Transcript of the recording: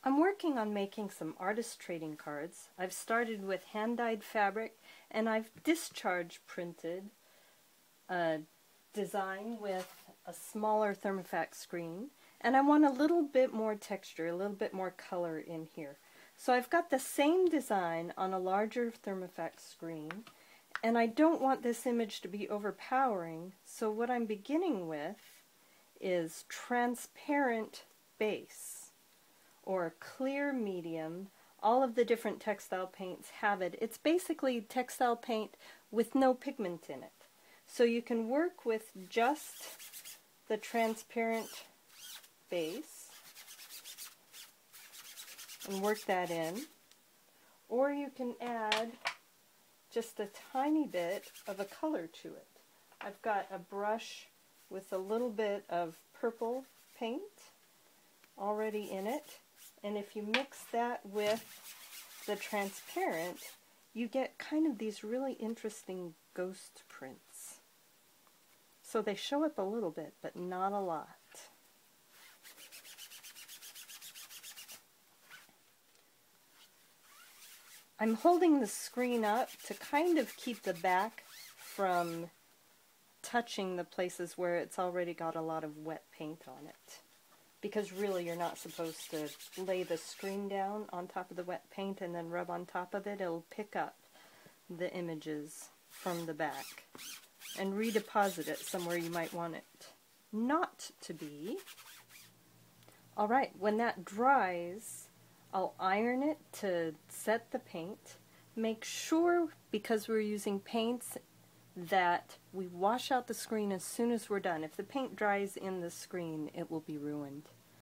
I'm working on making some artist trading cards. I've started with hand-dyed fabric, and I've discharge printed a design with a smaller Thermofax screen, and I want a little bit more texture, a little bit more color in here. So I've got the same design on a larger Thermofax screen, and I don't want this image to be overpowering, so what I'm beginning with is transparent base or clear medium. All of the different textile paints have it. It's basically textile paint with no pigment in it. So you can work with just the transparent base and work that in, or you can add just a tiny bit of a color to it. I've got a brush with a little bit of purple paint already in it, and if you mix that with the transparent, you get kind of these really interesting ghost prints. So they show up a little bit, but not a lot. I'm holding the screen up to kind of keep the back from touching the places where it's already got a lot of wet paint on it. Because really you're not supposed to lay the screen down on top of the wet paint and then rub on top of it. It'll pick up the images from the back and redeposit it somewhere you might want it not to be. Alright, when that dries, I'll iron it to set the paint. Make sure, because we're using paints, that we wash out the screen as soon as we're done. If the paint dries in the screen, it will be ruined.